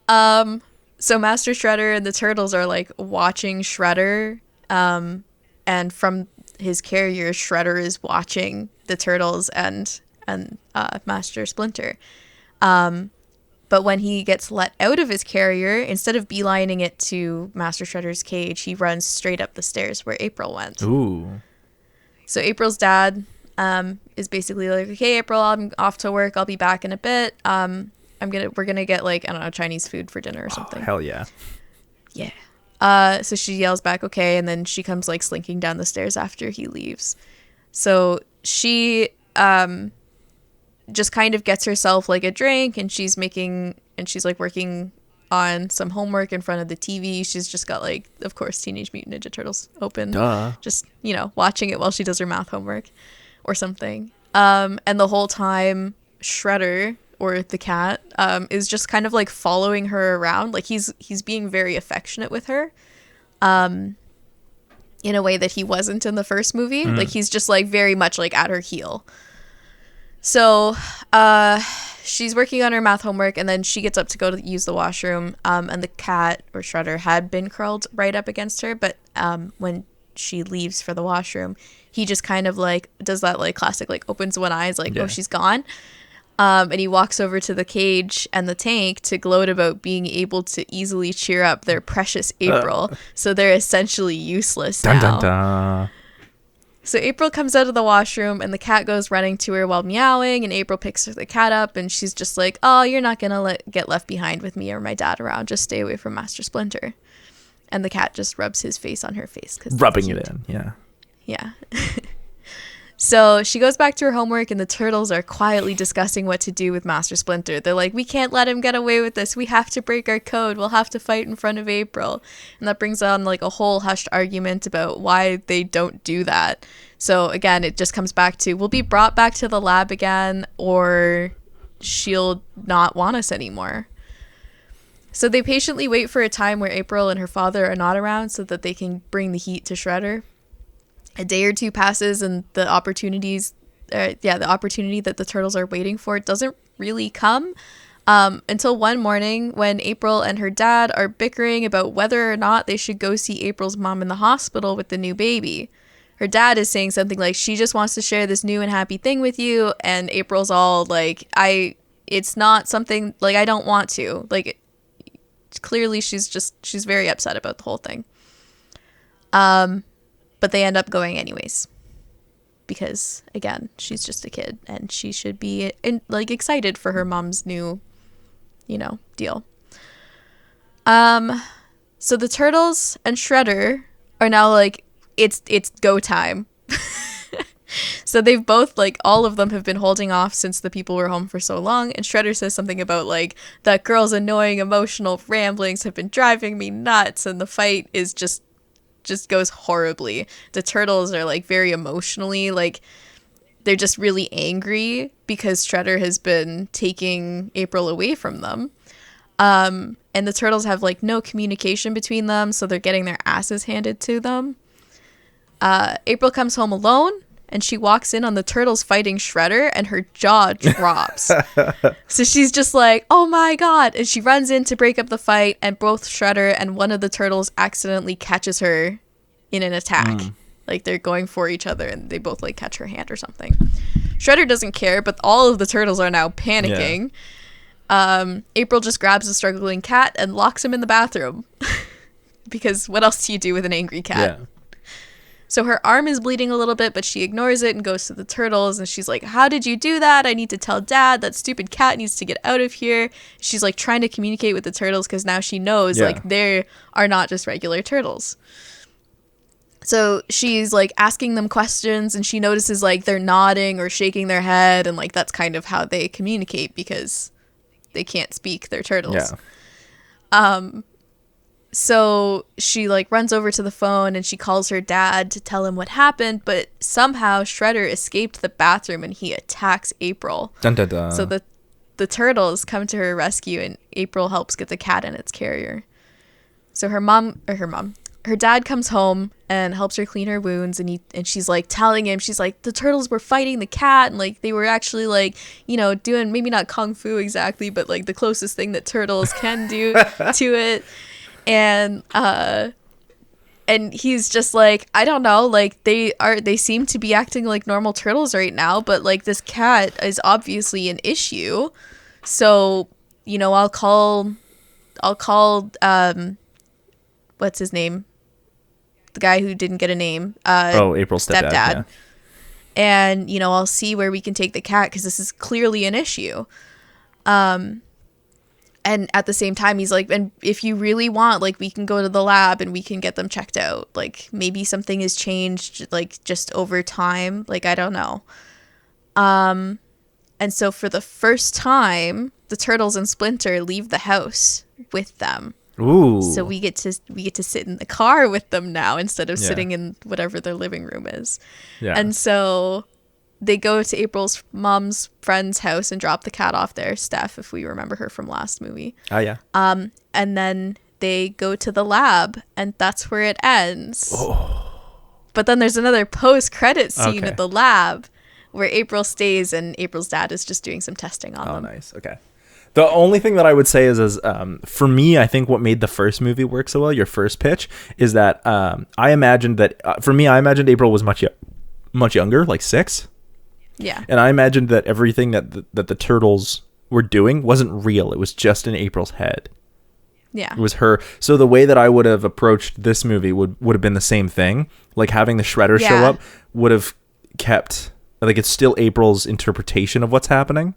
So Master Shredder and the turtles are like watching Shredder. And from his carrier, Shredder is watching the turtles and Master Splinter. But when he gets let out of his carrier, instead of beelining it to Master Shredder's cage, he runs straight up the stairs where April went. Ooh. So April's dad is basically like, okay, April, I'm off to work. I'll be back in a bit. We're gonna get like, I don't know, Chinese food for dinner or something. Oh, hell yeah. Yeah. So she yells back, okay, and then she comes like slinking down the stairs after he leaves. So she just kind of gets herself like a drink, and she's like working on some homework in front of the TV. She's just got like, of course, Teenage Mutant Ninja Turtles open. Duh. Just, you know, watching it while she does her math homework or something. And the whole time Shredder, or the cat, is just kind of like following her around. Like he's being very affectionate with her. In a way that he wasn't in the first movie. Like he's just like very much like at her heel. So she's working on her math homework, and then she gets up to go to use the washroom, and the cat, or Shredder, had been curled right up against her, but when she leaves for the washroom, he just kind of like does that like classic like opens one eye, like, oh, she's gone. And he walks over to the cage and the tank to gloat about being able to easily cheer up their precious April. So they're essentially useless now. Dun, dun, dun. So April comes out of the washroom and the cat goes running to her while meowing, and April picks the cat up and she's just like, oh, you're not going to get left behind with me or my dad around. Just stay away from Master Splinter. And the cat just rubs his face on her face. Rubbing it in, yeah. Yeah. So she goes back to her homework and the turtles are quietly discussing what to do with Master Splinter. They're like, we can't let him get away with this. We have to break our code. We'll have to fight in front of April. And that brings on like a whole hushed argument about why they don't do that. So again, it just comes back to, we'll be brought back to the lab again, or she'll not want us anymore. So they patiently wait for a time where April and her father are not around so that they can bring the heat to Shredder. A day or two passes and the opportunity that the turtles are waiting for doesn't really come until one morning when April and her dad are bickering about whether or not they should go see April's mom in the hospital with the new baby. Her dad is saying something like, she just wants to share this new and happy thing with you, and April's all like, it's not something, like, I don't want to. Like, clearly she's very upset about the whole thing. But they end up going anyways, because again, she's just a kid and she should be excited for her mom's new, deal. So the turtles and Shredder are now like, it's go time. So they've both, like, all of them have been holding off since the people were home for so long. And Shredder says something about, like, that girl's annoying emotional ramblings have been driving me nuts. And the fight is just goes horribly. The turtles are like very emotionally, like, they're just really angry because Shredder has been taking April away from them. And the turtles have like no communication between them, so they're getting their asses handed to them. April comes home alone and she walks in on the turtles fighting Shredder and her jaw drops. So she's just like, oh my god, and she runs in to break up the fight, and both Shredder and one of the turtles accidentally catches her in an attack. Like, they're going for each other and they both like catch her hand or something. Shredder doesn't care, but all of the turtles are now panicking. April just grabs the struggling cat and locks him in the bathroom. Because what else do you do with an angry cat? Yeah. So her arm is bleeding a little bit, but she ignores it and goes to the turtles. And she's like, how did you do that? I need to tell Dad. That stupid cat needs to get out of here. She's like trying to communicate with the turtles because now she knows like they are not just regular turtles. So she's like asking them questions and she notices like they're nodding or shaking their head. And like that's kind of how they communicate because they can't speak. They're turtles. Yeah. So she like runs over to the phone and she calls her dad to tell him what happened, but somehow Shredder escaped the bathroom and he attacks April. Dun, dun, dun. So the turtles come to her rescue and April helps get the cat in its carrier. So her dad comes home and helps her clean her wounds, and she's like telling him, she's like, the turtles were fighting the cat and like they were actually like, doing maybe not kung fu exactly, but like the closest thing that turtles can do to it. And he's just like, I don't know, like they seem to be acting like normal turtles right now, but like this cat is obviously an issue. So, I'll call what's his name? The guy who didn't get a name. April's stepdad. Yeah. And, I'll see where we can take the cat because this is clearly an issue. And at the same time, he's like, and if you really want, like, we can go to the lab and we can get them checked out. Like, maybe something has changed, like, just over time. Like, I don't know. And so for the first time, the turtles and Splinter leave the house with them. Ooh. So we get to sit in the car with them now instead of sitting in whatever their living room is. Yeah. And so they go to April's mom's friend's house and drop the cat off there, Steph, if we remember her from last movie. Oh, yeah. And then they go to the lab, and that's where it ends. Oh. But then there's another post-credit scene at the lab where April stays, and April's dad is just doing some testing on them. Oh, nice. Okay. The only thing that I would say is for me, I think what made the first movie work so well, your first pitch, is that I imagined that I imagined April was much younger, like 6. Yeah. And I imagined that everything that the turtles were doing wasn't real. It was just in April's head. Yeah. It was her. So the way that I would have approached this movie would have been the same thing. Like having the Shredder show up would have kept, like, it's still April's interpretation of what's happening.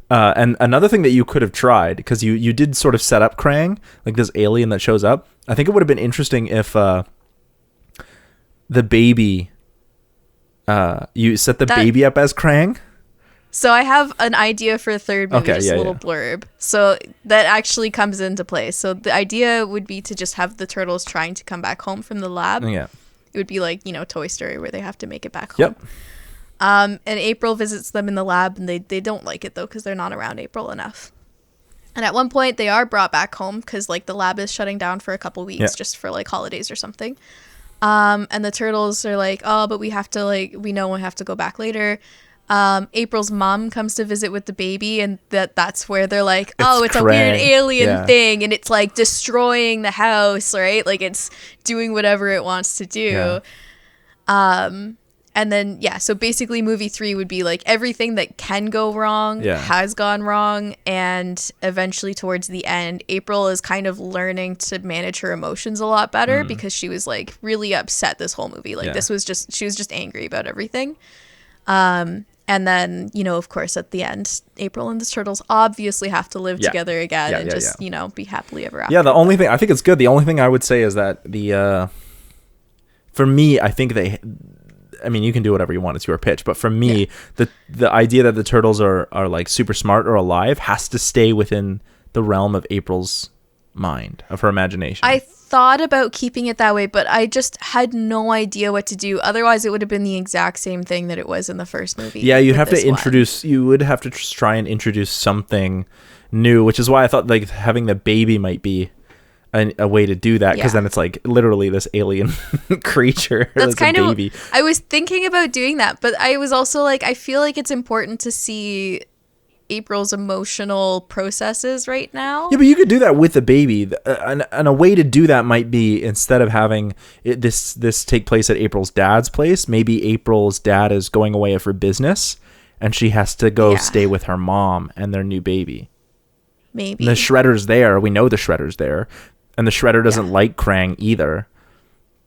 And another thing that you could have tried, because you did sort of set up Krang, like this alien that shows up. I think it would have been interesting if the baby, you set the baby up as Krang. So I have an idea for a third movie, Okay, a little blurb. So that actually comes into play. So the idea would be to just have the turtles trying to come back home from the lab. Yeah. It would be like, Toy Story, where they have to make it back home. Yep. And April visits them in the lab, and they don't like it, though, because they're not around April enough. And at one point, they are brought back home because, like, the lab is shutting down for a couple weeks just for, like, holidays or something. And the turtles are like, oh, but we have to, like, we know we have to go back later. April's mom comes to visit with the baby, and that's where they're like, oh, it's a weird alien thing, and it's, like, destroying the house, right? Like, it's doing whatever it wants to do. And then, so basically movie 3 would be like everything that can go wrong has gone wrong. And eventually towards the end, April is kind of learning to manage her emotions a lot better because she was like really upset this whole movie. Like she was just angry about everything. And then, of course, at the end, April and the turtles obviously have to live together again and just, be happily ever after. Yeah, the only thing, I think it's good. The only thing I would say is that for me, I think you can do whatever you want. It's your pitch. But for me, the idea that the turtles are like super smart or alive has to stay within the realm of April's mind, of her imagination. I thought about keeping it that way, but I just had no idea what to do. Otherwise, it would have been the exact same thing that it was in the first movie. Yeah, you would have to try and introduce something new, which is why I thought like having the baby might be a way to do that, because then it's like literally this alien creature. That's kind of baby. I was thinking about doing that, but I was also like, I feel like it's important to see April's emotional processes right now. Yeah, but you could do that with the baby, and a way to do that might be, instead of having this take place at April's dad's place, maybe April's dad is going away for business and she has to go stay with her mom and their new baby. Maybe. And the Shredder's there. We know the Shredder's there. And the Shredder doesn't like Krang either,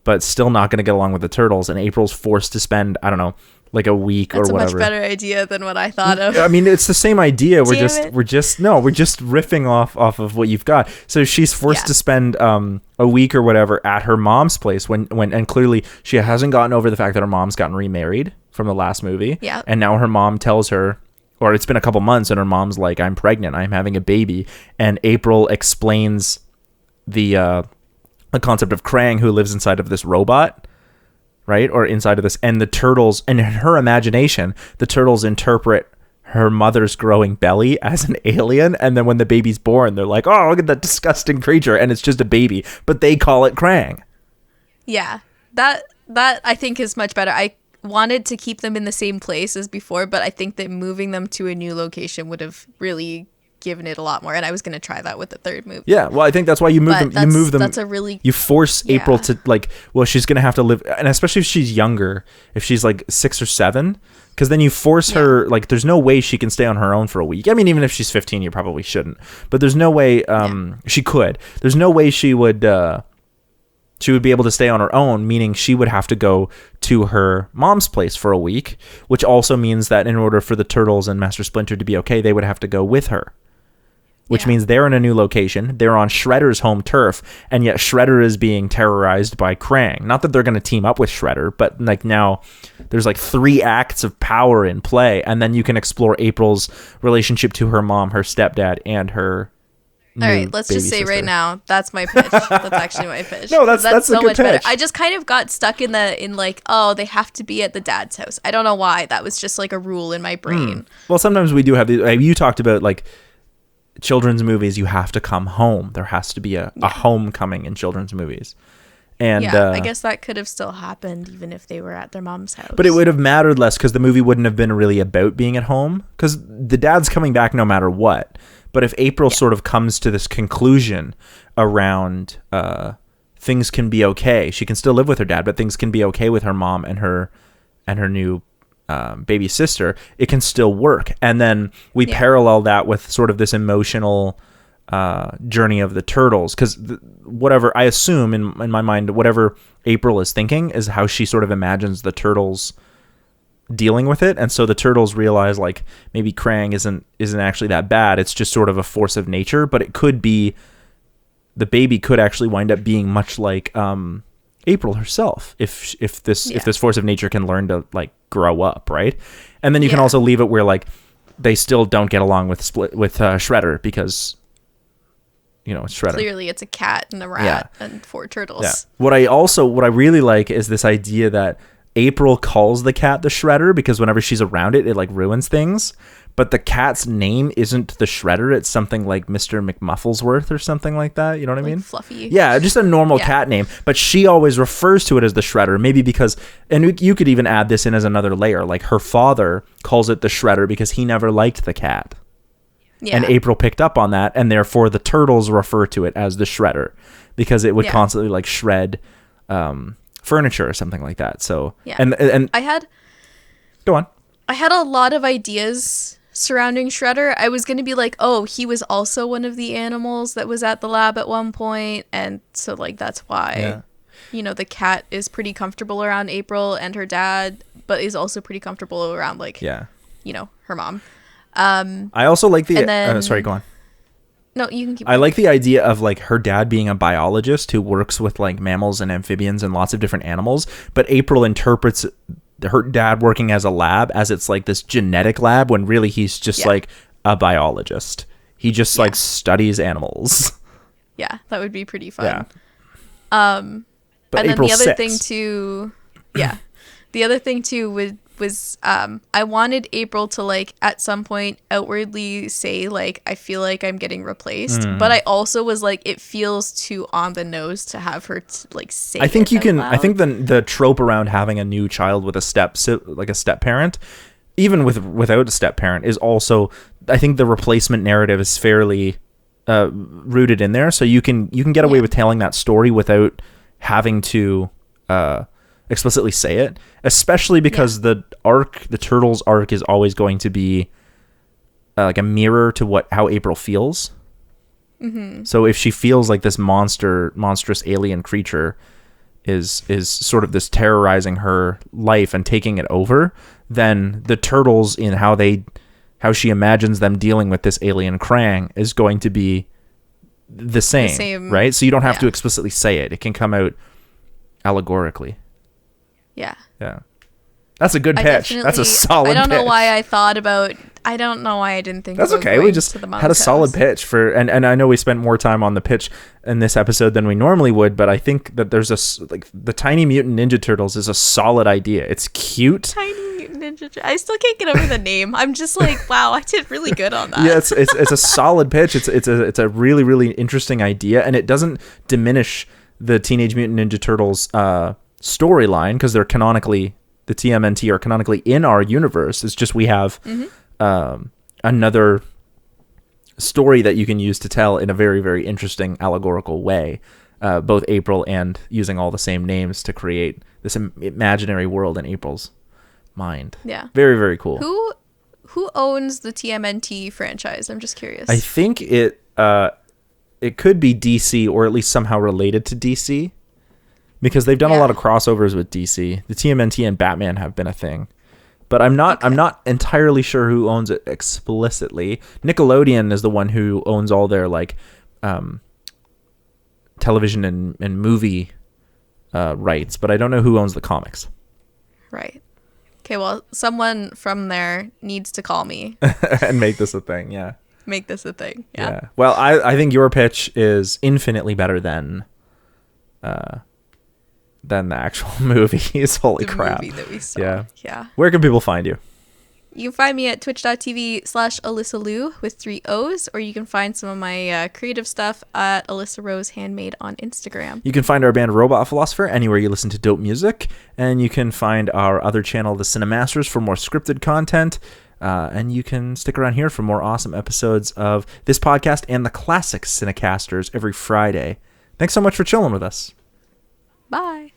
but still not going to get along with the turtles. And April's forced to spend, I don't know, like a week or whatever. That's a much better idea than what I thought of. I mean, it's the same idea. We're just riffing off of what you've got. So she's forced to spend a week or whatever at her mom's place when and clearly she hasn't gotten over the fact that her mom's gotten remarried from the last movie. Yeah. And now her mom tells her, or it's been a couple months, and her mom's like, I'm pregnant, I'm having a baby. And April explains the concept of Krang, who lives inside of this robot, right? Or inside of this, and the turtles, and in her imagination, the turtles interpret her mother's growing belly as an alien, and then when the baby's born, they're like, oh, look at that disgusting creature, and it's just a baby, but they call it Krang. Yeah, that I think is much better. I wanted to keep them in the same place as before, but I think that moving them to a new location would have really given it a lot more, and I was going to try that with the third movie. Yeah, well, I think that's why you move them. That's a really, you force April to, like, well, she's going to have to live, and especially if she's younger, if she's like 6 or 7, because then you force her, like, there's no way she can stay on her own for a week. I mean, even if she's 15, you probably shouldn't, but there's no way she could. There's no way she would be able to stay on her own, meaning she would have to go to her mom's place for a week, which also means that in order for the Turtles and Master Splinter to be okay, they would have to go with her. Which means they're in a new location. They're on Shredder's home turf, and yet Shredder is being terrorized by Krang. Not that they're going to team up with Shredder, but like now there's like 3 acts of power in play, and then you can explore April's relationship to her mom, her stepdad, and her all right, let's just say right now, that's my pitch. That's actually my pitch. No, that's so a good much pitch. better. I just kind of got stuck in like, oh, they have to be at the dad's house. I don't know why. That was just like a rule in my brain. Well, sometimes we do have these. You talked about like children's movies, you have to come home. There has to be a homecoming in children's movies. And I guess that could have still happened even if they were at their mom's house. But it would have mattered less because the movie wouldn't have been really about being at home, because the dad's coming back no matter what. But if April sort of comes to this conclusion around things can be okay, she can still live with her dad, but things can be okay with her mom and her new baby sister, it can still work. And then we parallel that with sort of this emotional journey of the turtles, because whatever I assume in my mind, whatever April is thinking is how she sort of imagines the turtles dealing with it. And so the turtles realize like maybe Krang isn't actually that bad, it's just sort of a force of nature. But it could be the baby could actually wind up being much like April herself if this force of nature can learn to like grow up, right? And then you can also leave it where like they still don't get along with Shredder, because it's Shredder. Clearly it's a cat and a rat and 4 turtles. Yeah. What I really like is this idea that April calls the cat the Shredder because whenever she's around it like ruins things. But the cat's name isn't the Shredder. It's something like Mr. McMufflesworth or something like that. You know what I mean? Fluffy. Yeah, just a normal cat name. But she always refers to it as the Shredder. Maybe because, and you could even add this in as another layer. Like her father calls it the Shredder because he never liked the cat. Yeah. And April picked up on that. And therefore the turtles refer to it as the Shredder because it would constantly like shred furniture or something like that. So, and go on. I had a lot of ideas surrounding Shredder. I was going to be like, oh, he was also one of the animals that was at the lab at one point, and so like that's why the cat is pretty comfortable around April and her dad, but is also pretty comfortable around like her mom. I also like the sorry, go on. No, you can keep I like the idea of like her dad being a biologist who works with like mammals and amphibians and lots of different animals, but April interprets her dad working as a lab as it's like this genetic lab when really he's just like a biologist. He just like studies animals. Yeah, that would be pretty fun. Yeah. But and April then the other 6. thing too, the other thing too was I wanted April to like at some point outwardly say like I feel like I'm getting replaced, but I also was like it feels too on the nose to have her like say. I think you can. Loud. I think the trope around having a new child with a step parent, even without a step parent, is also. I think the replacement narrative is fairly rooted in there, so you can get away with telling that story without having to explicitly say it, especially because the turtles arc is always going to be like a mirror to how April feels. Mm-hmm. So if she feels like this monstrous alien creature is sort of this terrorizing her life and taking it over, then the turtles in how she imagines them dealing with this alien Krang is going to be the same, right? So you don't have to explicitly say it. It can come out allegorically. Yeah. That's a good pitch. That's a solid pitch. I don't know why I didn't think that's okay. We just had a solid pitch and I know we spent more time on the pitch in this episode than we normally would, but I think that there's the Tiny Mutant Ninja Turtles is a solid idea. It's cute. Tiny Mutant Ninja Turtles. I still can't get over the name. I'm just like, wow, I did really good on that. Yeah, it's a solid pitch. It's a really, really interesting idea, and it doesn't diminish the Teenage Mutant Ninja Turtles storyline because they're canonically, the TMNT are canonically in our universe. It's just we have another story that you can use to tell in a very, very interesting allegorical way, both April and using all the same names to create this imaginary world in April's mind. Yeah. Very, very cool. Who owns the TMNT franchise? I'm just curious. I think it could be DC, or at least somehow related to DC. Because they've done a lot of crossovers with DC. The TMNT and Batman have been a thing. But I'm not entirely sure who owns it explicitly. Nickelodeon is the one who owns all their like television and movie rights, but I don't know who owns the comics. Right. Okay, well, someone from there needs to call me. And make this a thing, yeah. Make this a thing, yeah. Well, I think your pitch is infinitely better than the actual movies. Holy crap. Movie that we saw. Yeah. Where can people find you? You can find me at twitch.tv/Alyssa Lou with 3 O's, or you can find some of my creative stuff at Alyssa Rose Handmade on Instagram. You can find our band Robot Philosopher anywhere you listen to dope music, and you can find our other channel, the CineMasters, for more scripted content. And you can stick around here for more awesome episodes of this podcast and the classic CineCasters every Friday. Thanks so much for chilling with us. Bye.